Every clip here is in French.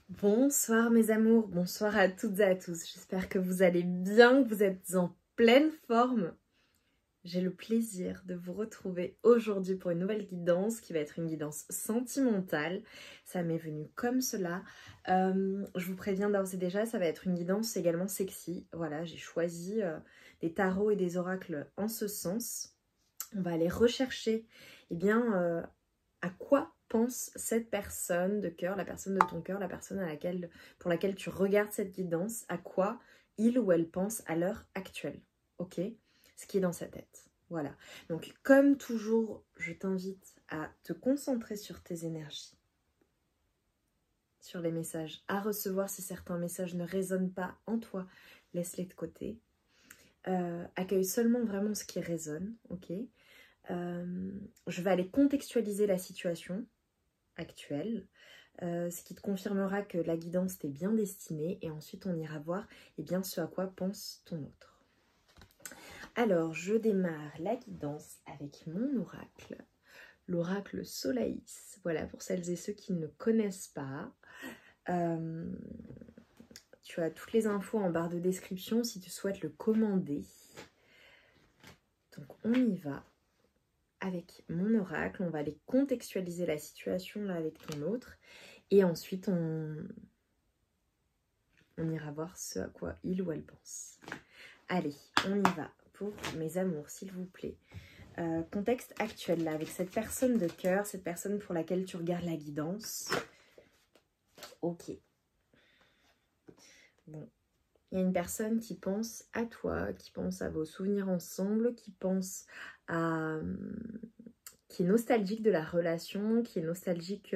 Bonsoir mes amours, bonsoir à toutes et à tous. J'espère que vous allez bien, que vous êtes en pleine forme. J'ai le plaisir de vous retrouver aujourd'hui pour une nouvelle guidance qui va être une guidance sentimentale. Ça m'est venu comme cela. Je vous préviens d'ores et déjà, ça va être une guidance également sexy. Voilà, j'ai choisi des tarots et des oracles en ce sens. On va aller rechercher à quoi pense cette personne de cœur, la personne de ton cœur, la personne pour laquelle tu regardes cette guidance, à quoi il ou elle pense à l'heure actuelle, ok? Ce qui est dans sa tête, voilà. Donc comme toujours, je t'invite à te concentrer sur tes énergies, sur les messages à recevoir. Si certains messages ne résonnent pas en toi, laisse-les de côté. Accueille seulement vraiment ce qui résonne, ok? Je vais aller contextualiser la situation actuelle, ce qui te confirmera que la guidance t'est bien destinée, et ensuite on ira voir ce à quoi pense ton autre. Alors je démarre la guidance avec mon oracle, l'oracle Solaïs. Voilà, pour celles et ceux qui ne connaissent pas, tu as toutes les infos en barre de description si tu souhaites le commander. Donc on y va avec mon oracle, on va aller contextualiser la situation là avec ton autre, et ensuite on ira voir ce à quoi il ou elle pense. Allez, on y va pour mes amours, s'il vous plaît. Contexte actuel là, avec cette personne de cœur, cette personne pour laquelle tu regardes la guidance. Ok. Bon. Il y a une personne qui pense à toi, qui pense à vos souvenirs ensemble, qui pense à... qui est nostalgique de la relation, qui est nostalgique...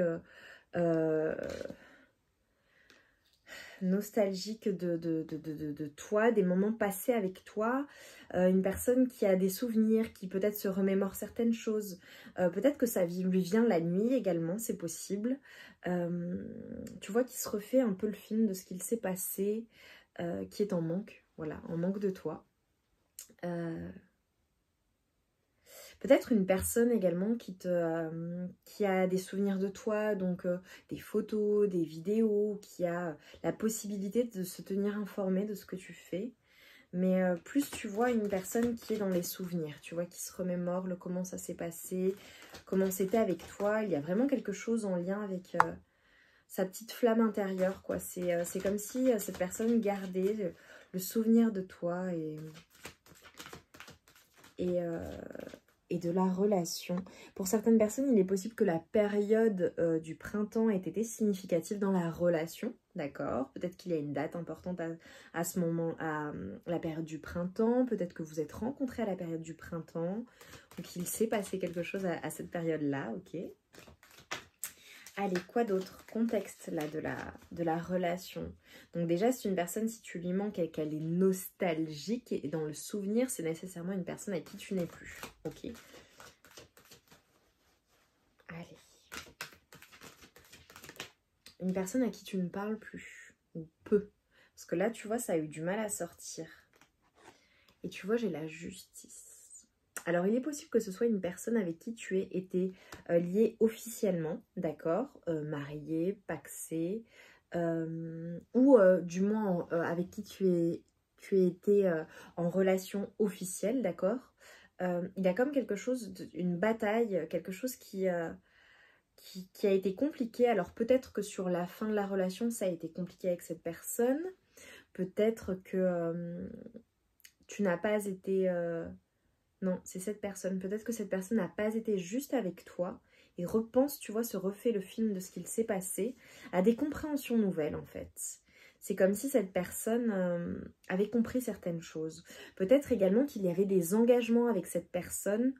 nostalgique de toi, des moments passés avec toi, une personne qui a des souvenirs, qui peut-être se remémore certaines choses, peut-être que ça lui vient la nuit également, c'est possible. Tu vois qu'il se refait un peu le film de ce qu'il s'est passé, qui est en manque, voilà, en manque de toi. Peut-être une personne également qui a des souvenirs de toi, donc des photos, des vidéos, qui a la possibilité de se tenir informé de ce que tu fais. Mais plus tu vois une personne qui est dans les souvenirs, tu vois, qui se remémore comment ça s'est passé, comment c'était avec toi. Il y a vraiment quelque chose en lien avec sa petite flamme intérieure, quoi. C'est comme si cette personne gardait le souvenir de toi et de la relation. Pour certaines personnes, il est possible que la période du printemps ait été significative dans la relation, d'accord? Peut-être qu'il y a une date importante à ce moment, à la période du printemps, peut-être que vous êtes rencontrés à la période du printemps, ou qu'il s'est passé quelque chose à cette période-là, ok? Allez, quoi d'autre? Contexte là de la relation. Donc déjà, c'est une personne, si tu lui manques et qu'elle est nostalgique et dans le souvenir, c'est nécessairement une personne à qui tu n'es plus. Ok. Allez. Une personne à qui tu ne parles plus. Ou peu. Parce que là, tu vois, ça a eu du mal à sortir. Et tu vois, j'ai la justice. Alors, il est possible que ce soit une personne avec qui tu aies été lié officiellement, d'accord, marié, pacsé, ou du moins avec qui tu as été en relation officielle, d'accord. Il y a comme quelque chose, une bataille, quelque chose qui a été compliqué. Alors, peut-être que sur la fin de la relation, ça a été compliqué avec cette personne. Peut-être que tu n'as pas été... Non, c'est cette personne. Peut-être que cette personne n'a pas été juste avec toi et repense, tu vois, se refait le film de ce qu'il s'est passé, à des compréhensions nouvelles en fait. C'est comme si cette personne avait compris certaines choses. Peut-être également qu'il y avait des engagements avec cette personne.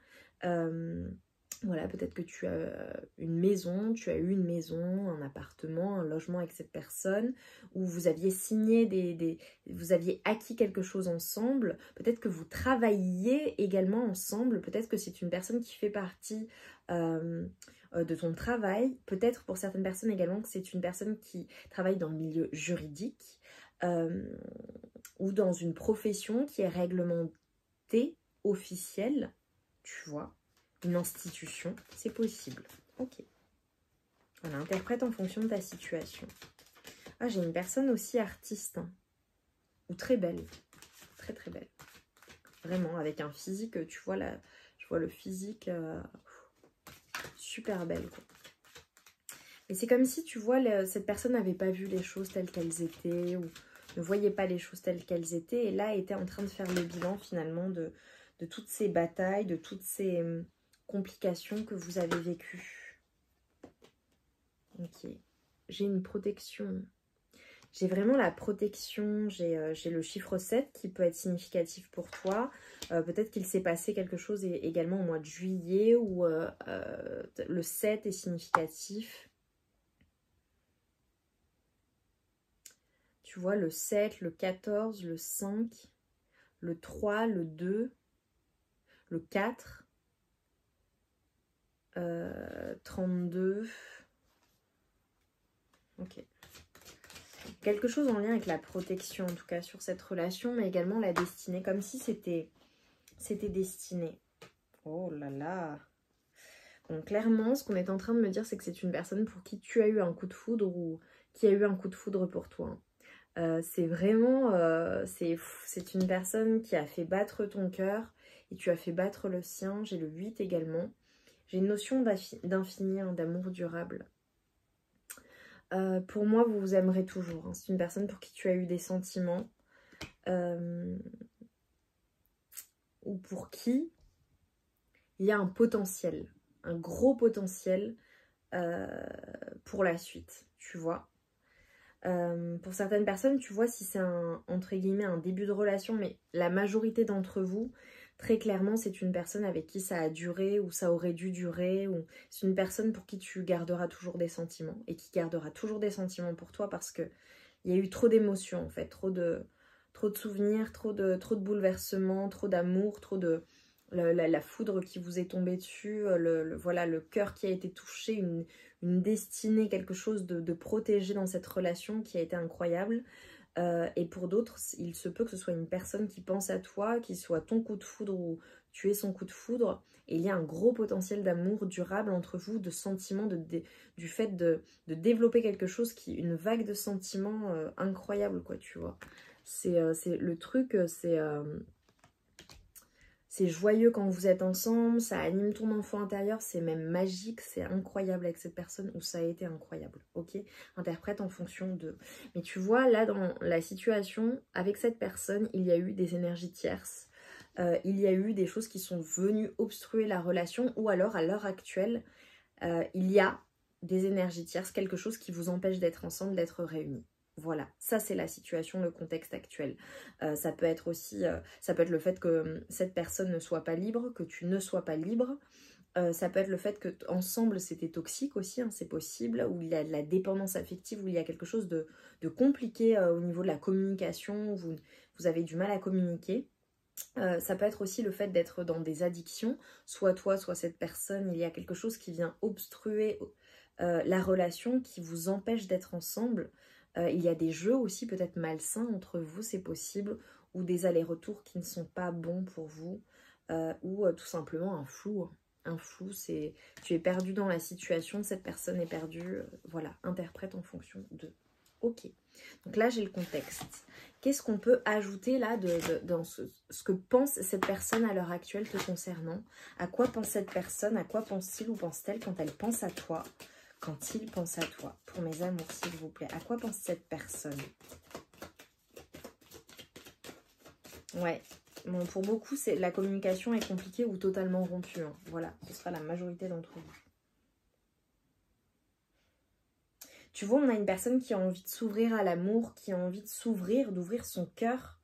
Voilà, peut-être que tu as une maison, tu as eu une maison, un appartement, un logement avec cette personne, où vous aviez signé vous aviez acquis quelque chose ensemble. Peut-être que vous travailliez également ensemble. Peut-être que c'est une personne qui fait partie de ton travail. Peut-être pour certaines personnes également que c'est une personne qui travaille dans le milieu juridique ou dans une profession qui est réglementée, officielle, tu vois. Une institution, c'est possible. Ok. On interprète en fonction de ta situation. Ah, j'ai une personne aussi artiste. Hein. Ou très belle. Très très belle. Vraiment, avec un physique, tu vois, là, je vois le physique super belle, quoi. Et c'est comme si, tu vois, cette personne n'avait pas vu les choses telles qu'elles étaient, ou ne voyait pas les choses telles qu'elles étaient, et là, était en train de faire le bilan, finalement, de toutes ces batailles, de toutes ces complications que vous avez vécues. Ok. J'ai une protection. J'ai vraiment la protection, j'ai le chiffre 7 qui peut être significatif pour toi. Peut-être qu'il s'est passé quelque chose également au mois de juillet où le 7 est significatif. Tu vois, le 7, le 14, le 5, le 3, le 2, le 4, 32. Ok. Quelque chose en lien avec la protection, en tout cas, sur cette relation, mais également la destinée, comme si c'était destiné. Oh là là. Donc clairement, ce qu'on est en train de me dire, c'est que c'est une personne pour qui tu as eu un coup de foudre ou qui a eu un coup de foudre pour toi. C'est vraiment, c'est une personne qui a fait battre ton cœur et tu as fait battre le sien. J'ai le 8 également. J'ai une notion d'infini, hein, d'amour durable. Pour moi, vous vous aimerez toujours. Hein. C'est une personne pour qui tu as eu des sentiments. Ou pour qui il y a un potentiel. Un gros potentiel pour la suite, tu vois. Pour certaines personnes, tu vois, si c'est entre guillemets un début de relation, mais la majorité d'entre vous, très clairement, c'est une personne avec qui ça a duré ou ça aurait dû durer, ou c'est une personne pour qui tu garderas toujours des sentiments et qui gardera toujours des sentiments pour toi parce que il y a eu trop d'émotions en fait, trop de souvenirs, trop de bouleversements, trop d'amour, trop de la foudre qui vous est tombée dessus, voilà, le cœur qui a été touché, une destinée, quelque chose de protégé dans cette relation qui a été incroyable. Et pour d'autres, il se peut que ce soit une personne qui pense à toi, qui soit ton coup de foudre ou tu es son coup de foudre. Et il y a un gros potentiel d'amour durable entre vous, de sentiments, du fait de développer quelque chose une vague de sentiments incroyable, quoi, tu vois. C'est le truc, c'est joyeux quand vous êtes ensemble, ça anime ton enfant intérieur, c'est même magique, c'est incroyable avec cette personne, ou ça a été incroyable, ok? Interprète en fonction de... Mais tu vois, là, dans la situation, avec cette personne, il y a eu des énergies tierces, il y a eu des choses qui sont venues obstruer la relation, ou alors, à l'heure actuelle, il y a des énergies tierces, quelque chose qui vous empêche d'être ensemble, d'être réunis. Voilà, ça c'est la situation, le contexte actuel. Ça peut être aussi, ça peut être le fait que cette personne ne soit pas libre, que tu ne sois pas libre. Ça peut être le fait que ensemble c'était toxique aussi, hein, c'est possible, où il y a de la dépendance affective, où il y a quelque chose de compliqué au niveau de la communication, où vous avez du mal à communiquer. Ça peut être aussi le fait d'être dans des addictions, soit toi, soit cette personne, il y a quelque chose qui vient obstruer la relation, qui vous empêche d'être ensemble. Il y a des jeux aussi peut-être malsains entre vous, c'est possible, ou des allers-retours qui ne sont pas bons pour vous, ou tout simplement un flou. Un flou, c'est tu es perdu dans la situation, cette personne est perdue, voilà, interprète en fonction de. Ok, donc là j'ai le contexte. Qu'est-ce qu'on peut ajouter là dans ce que pense cette personne à l'heure actuelle te concernant? À quoi pense cette personne? À quoi pense-t-il ou pense-t-elle quand elle pense à toi? Quand il pense à toi? Pour mes amours, s'il vous plaît. À quoi pense cette personne? Ouais. Bon, pour beaucoup, la communication est compliquée ou totalement rompue. Hein. Voilà, ce sera la majorité d'entre vous. Tu vois, on a une personne qui a envie de s'ouvrir à l'amour, qui a envie de s'ouvrir, d'ouvrir son cœur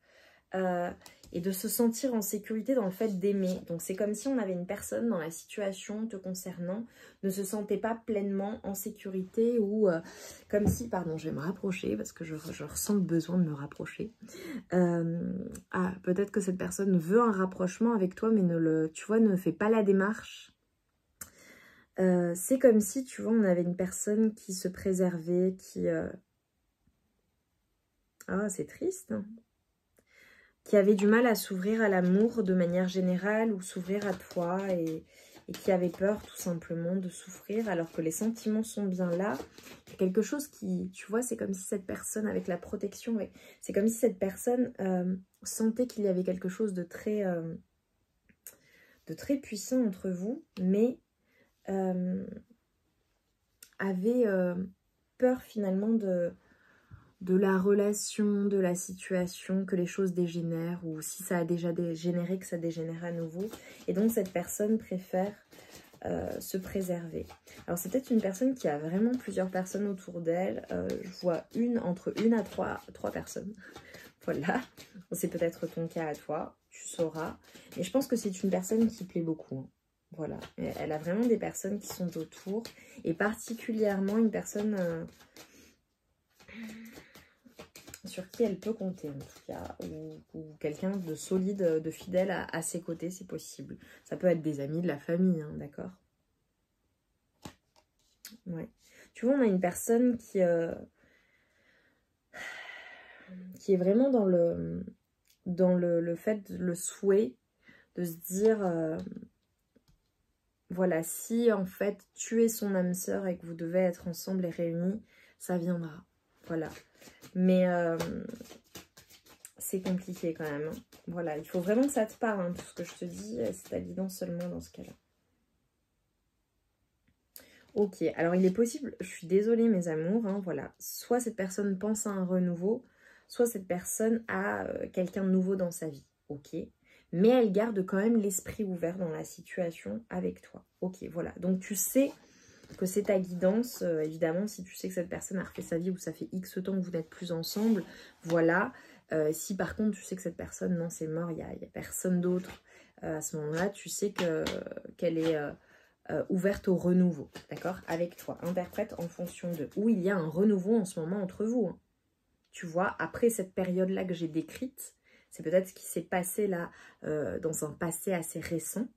et de se sentir en sécurité dans le fait d'aimer. Donc c'est comme si on avait une personne dans la situation te concernant, ne se sentait pas pleinement en sécurité ou comme si, pardon, je vais me rapprocher parce que je ressens le besoin de me rapprocher. Peut-être que cette personne veut un rapprochement avec toi mais tu vois, ne fait pas la démarche. C'est comme si, tu vois, on avait une personne qui se préservait, qui... Ah, c'est triste, hein, qui avait du mal à s'ouvrir à l'amour de manière générale ou s'ouvrir à toi. Et et qui avait peur tout simplement de souffrir alors que les sentiments sont bien là. Il y a quelque chose qui, tu vois, c'est comme si cette personne avec la protection, c'est comme si cette personne sentait qu'il y avait quelque chose de très puissant entre vous, mais avait peur finalement de la relation, de la situation, que les choses dégénèrent, ou si ça a déjà dégénéré, que ça dégénère à nouveau. Et donc cette personne préfère se préserver. Alors c'est peut-être une personne qui a vraiment plusieurs personnes autour d'elle. Je vois entre une à trois personnes. Voilà, c'est peut-être ton cas à toi, tu sauras. Mais je pense que c'est une personne qui plaît beaucoup. Hein. Voilà, elle a vraiment des personnes qui sont autour, et particulièrement une personne sur qui elle peut compter en tout cas, ou quelqu'un de solide, de fidèle à ses côtés si possible. Ça peut être des amis, de la famille, hein, d'accord? Ouais. Tu vois, on a une personne qui est vraiment dans le fait, le souhait de se dire, voilà, si en fait tu es son âme sœur et que vous devez être ensemble et réunis, ça viendra. Voilà. Mais c'est compliqué quand même. Hein. Voilà, il faut vraiment que ça te parle. Hein, tout ce que je te dis, c'est ta guidance seulement dans ce cas-là. Ok, alors il est possible, je suis désolée mes amours, hein, voilà. Soit cette personne pense à un renouveau, soit cette personne a quelqu'un de nouveau dans sa vie. Ok, mais elle garde quand même l'esprit ouvert dans la situation avec toi. Ok, voilà. Donc tu sais que c'est ta guidance, évidemment, si tu sais que cette personne a refait sa vie ou ça fait X temps que vous n'êtes plus ensemble, voilà. Si par contre tu sais que cette personne, non c'est mort, il n'y a personne d'autre, à ce moment-là, tu sais qu'elle est ouverte au renouveau, d'accord, avec toi. Interprète en fonction de où il y a un renouveau en ce moment entre vous. Hein. Tu vois, après cette période-là que j'ai décrite, c'est peut-être ce qui s'est passé là, dans un passé assez récent.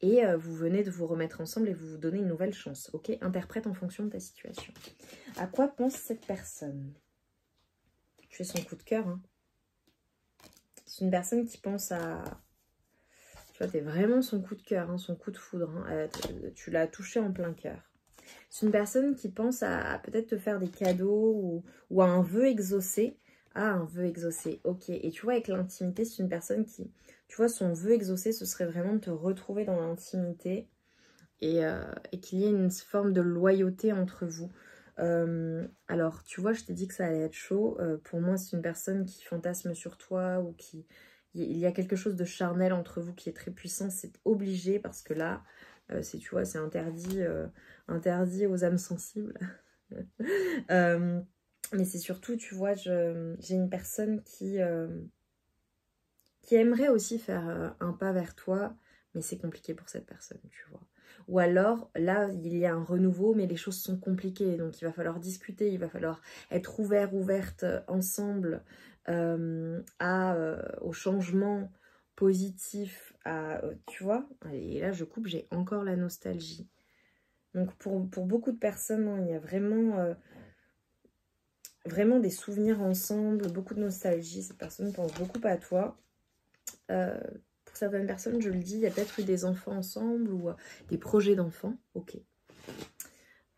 Et vous venez de vous remettre ensemble et vous vous donnez une nouvelle chance. Ok, interprète en fonction de ta situation. À quoi pense cette personne? Tu fais son coup de cœur. Hein. C'est une personne qui pense à... Tu vois, t'es vraiment son coup de cœur, hein, son coup de foudre. Hein. Tu l'as touché en plein cœur. C'est une personne qui pense à peut-être te faire des cadeaux ou à un vœu exaucé. Ah, un vœu exaucé, ok. Et tu vois, avec l'intimité, c'est une personne qui... Tu vois, son vœu exaucé, ce serait vraiment de te retrouver dans l'intimité et qu'il y ait une forme de loyauté entre vous. Alors, tu vois, je t'ai dit que ça allait être chaud. Pour moi, c'est une personne qui fantasme sur toi ou qui... Il y a quelque chose de charnel entre vous qui est très puissant. C'est obligé parce que là, tu vois, c'est interdit, interdit aux âmes sensibles. Mais c'est surtout, tu vois, j'ai une personne qui aimerait aussi faire un pas vers toi, mais c'est compliqué pour cette personne, tu vois. Ou alors, là, il y a un renouveau, mais les choses sont compliquées, donc il va falloir discuter, il va falloir être ouverte ensemble au changement positif, tu vois. Et là, je coupe, j'ai encore la nostalgie. Donc, pour beaucoup de personnes, hein, il y a vraiment des souvenirs ensemble, beaucoup de nostalgie. Cette personne pense beaucoup à toi. Pour certaines personnes, je le dis, il y a peut-être eu des enfants ensemble ou des projets d'enfants. Ok.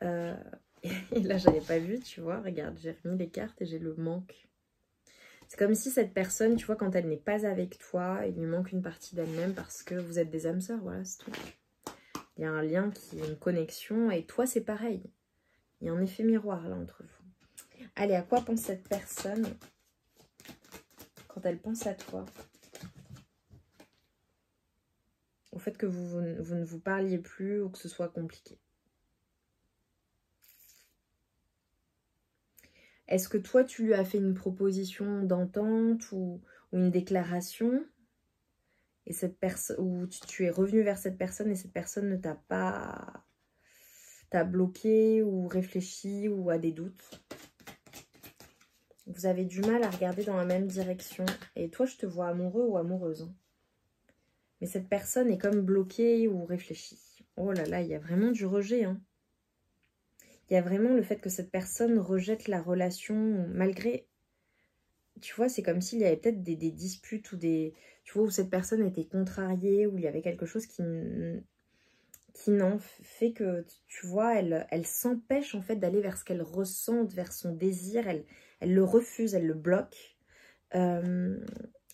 Et là, j'avais pas vu, tu vois. Regarde, j'ai remis les cartes et j'ai le manque. C'est comme si cette personne, tu vois, quand elle n'est pas avec toi, il lui manque une partie d'elle-même parce que vous êtes des âmes sœurs, voilà, c'est tout. Il y a un lien, une connexion, et toi, c'est pareil. Il y a un effet miroir, là, entre vous. Allez, à quoi pense cette personne quand elle pense à toi? Au fait que vous ne vous parliez plus ou que ce soit compliqué. Est-ce que toi, tu lui as fait une proposition d'entente ou une déclaration et cette personne, ou tu es revenu vers cette personne et cette personne ne t'a pas bloqué ou réfléchi ou a des doutes? Vous avez du mal à regarder dans la même direction. Et toi, je te vois amoureux ou amoureuse. Hein. Mais cette personne est comme bloquée ou réfléchie. Oh là là, il y a vraiment du rejet. Hein. Il y a vraiment le fait que cette personne rejette la relation malgré... Tu vois, c'est comme s'il y avait peut-être des disputes ou des... Tu vois, où cette personne était contrariée, où il y avait quelque chose qui n'en fait que, tu vois, elle s'empêche en fait d'aller vers ce qu'elle ressent, vers son désir, elle le refuse, elle le bloque.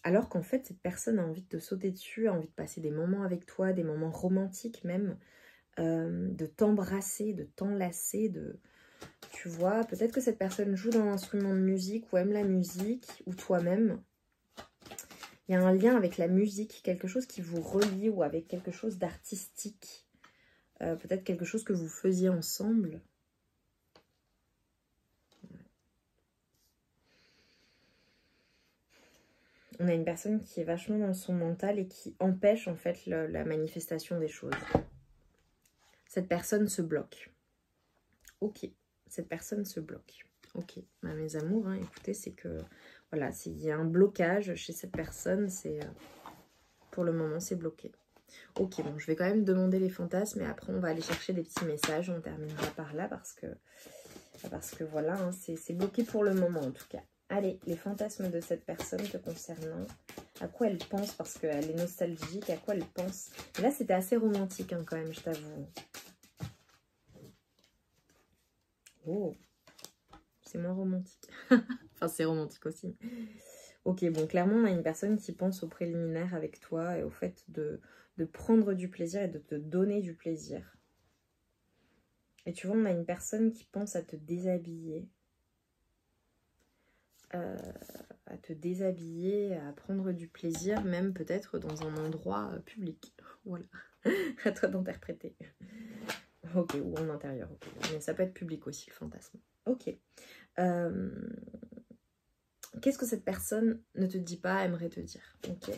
Alors qu'en fait, cette personne a envie de te sauter dessus, a envie de passer des moments avec toi, des moments romantiques même, de t'embrasser, de t'enlacer, tu vois, peut-être que cette personne joue d'un instrument de musique ou aime la musique, ou toi-même. Il y a un lien avec la musique, quelque chose qui vous relie ou avec quelque chose d'artistique. Peut-être quelque chose que vous faisiez ensemble. On a une personne qui est vachement dans son mental et qui empêche en fait la manifestation des choses. Cette personne se bloque. Ok, cette personne se bloque. Ok, bah, mes amours, hein, écoutez, c'est que voilà, s'il y a un blocage chez cette personne, c'est pour le moment c'est bloqué. Ok, bon, je vais quand même demander les fantasmes et après on va aller chercher des petits messages. On terminera par là parce que voilà, hein, c'est bloqué pour le moment en tout cas. Allez, les fantasmes de cette personne te concernant, à quoi elle pense, parce qu'elle est nostalgique, à quoi elle pense. Et là, c'était assez romantique hein, quand même, je t'avoue. Oh, c'est moins romantique. Enfin, c'est romantique aussi. Ok, bon, clairement, on a une personne qui pense au préliminaire avec toi et au fait de prendre du plaisir et de te donner du plaisir. Et tu vois, on a une personne qui pense à te déshabiller. À te déshabiller, à prendre du plaisir, même peut-être dans un endroit public. Voilà, à toi d'interpréter. Ok, ou en intérieur, ok. Mais ça peut être public aussi, le fantasme. Ok. Qu'est-ce que cette personne ne te dit pas, aimerait te dire? Ok.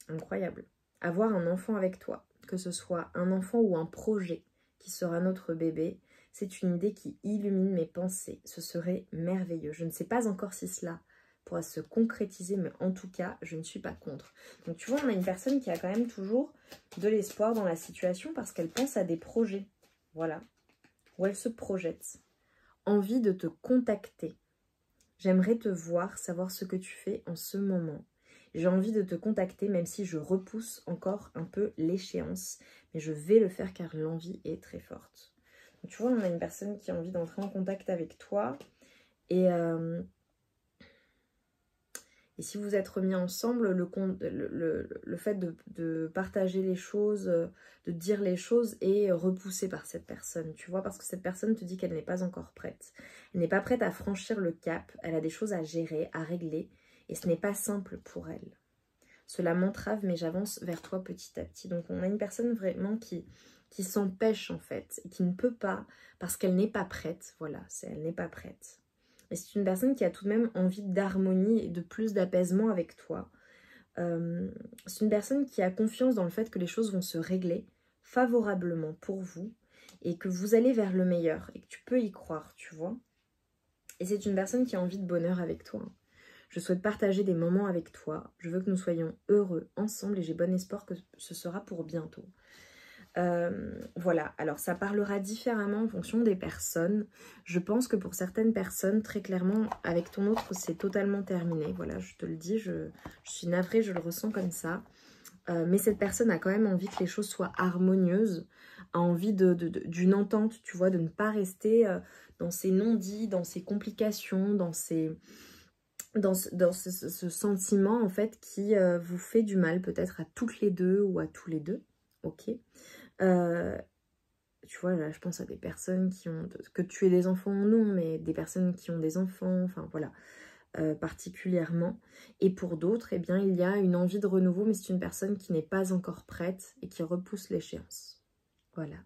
Incroyable. Avoir un enfant avec toi, que ce soit un enfant ou un projet qui sera notre bébé, c'est une idée qui illumine mes pensées. Ce serait merveilleux. Je ne sais pas encore si cela pourra se concrétiser, mais en tout cas, je ne suis pas contre. Donc tu vois, on a une personne qui a quand même toujours de l'espoir dans la situation parce qu'elle pense à des projets. Voilà. Où elle se projette. Envie de te contacter. J'aimerais te voir, savoir ce que tu fais en ce moment. J'ai envie de te contacter, même si je repousse encore un peu l'échéance. Mais je vais le faire car l'envie est très forte. Donc, tu vois, on a une personne qui a envie d'entrer en contact avec toi. Et si vous êtes remis ensemble, le fait de partager les choses, de dire les choses est repoussé par cette personne. Tu vois, parce que cette personne te dit qu'elle n'est pas encore prête. Elle n'est pas prête à franchir le cap. Elle a des choses à gérer, à régler. Et ce n'est pas simple pour elle. Cela m'entrave, mais j'avance vers toi petit à petit. Donc on a une personne vraiment qui s'empêche en fait, et qui ne peut pas, parce qu'elle n'est pas prête. Voilà, elle n'est pas prête. Et c'est une personne qui a tout de même envie d'harmonie et de plus d'apaisement avec toi. C'est une personne qui a confiance dans le fait que les choses vont se régler favorablement pour vous et que vous allez vers le meilleur et que tu peux y croire, tu vois. Et c'est une personne qui a envie de bonheur avec toi. Je souhaite partager des moments avec toi. Je veux que nous soyons heureux ensemble et j'ai bon espoir que ce sera pour bientôt. Voilà, alors ça parlera différemment en fonction des personnes. Je pense que pour certaines personnes, très clairement, avec ton autre, c'est totalement terminé. Voilà, je te le dis, je suis navrée, je le ressens comme ça. Mais cette personne a quand même envie que les choses soient harmonieuses, a envie d'une entente, tu vois, de ne pas rester dans ces non-dits, dans ces complications, dans ce sentiment en fait qui vous fait du mal peut-être à toutes les deux ou à tous les deux. Ok. Tu vois, là, je pense à des personnes qui ont... Que tu aies des enfants ou non, mais des personnes qui ont des enfants, enfin, voilà, particulièrement. Et pour d'autres, eh bien, il y a une envie de renouveau, mais c'est une personne qui n'est pas encore prête et qui repousse l'échéance. Voilà.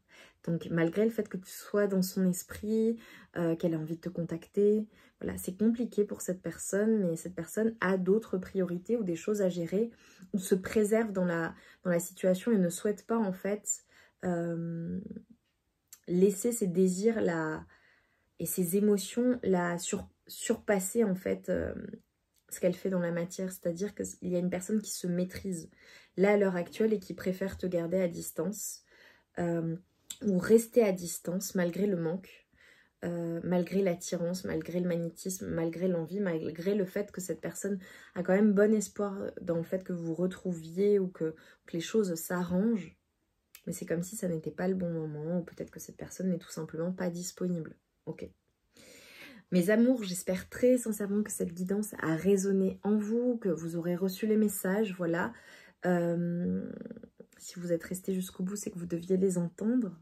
Donc, malgré le fait que tu sois dans son esprit, qu'elle ait envie de te contacter, voilà, c'est compliqué pour cette personne, mais cette personne a d'autres priorités ou des choses à gérer, ou se préserve dans la situation et ne souhaite pas, en fait... laisser ses désirs et ses émotions surpasser en fait ce qu'elle fait dans la matière. C'est-à-dire qu'il y a une personne qui se maîtrise là à l'heure actuelle et qui préfère te garder à distance ou rester à distance malgré le manque, malgré l'attirance, malgré le magnétisme, malgré l'envie, malgré le fait que cette personne a quand même bon espoir dans le fait que vous vous retrouviez ou que les choses s'arrangent. Mais c'est comme si ça n'était pas le bon moment, ou peut-être que cette personne n'est tout simplement pas disponible. Ok. Mes amours, j'espère très sincèrement que cette guidance a résonné en vous, que vous aurez reçu les messages, voilà. Si vous êtes resté jusqu'au bout, c'est que vous deviez les entendre.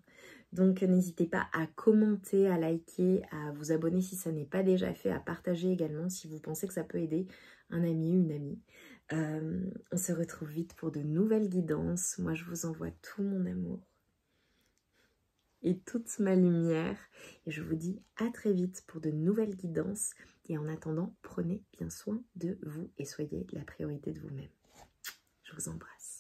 Donc n'hésitez pas à commenter, à liker, à vous abonner si ça n'est pas déjà fait, à partager également si vous pensez que ça peut aider un ami ou une amie. On se retrouve vite pour de nouvelles guidances. Moi, je vous envoie tout mon amour et toute ma lumière. Et je vous dis à très vite pour de nouvelles guidances. Et en attendant, prenez bien soin de vous et soyez la priorité de vous-même. Je vous embrasse.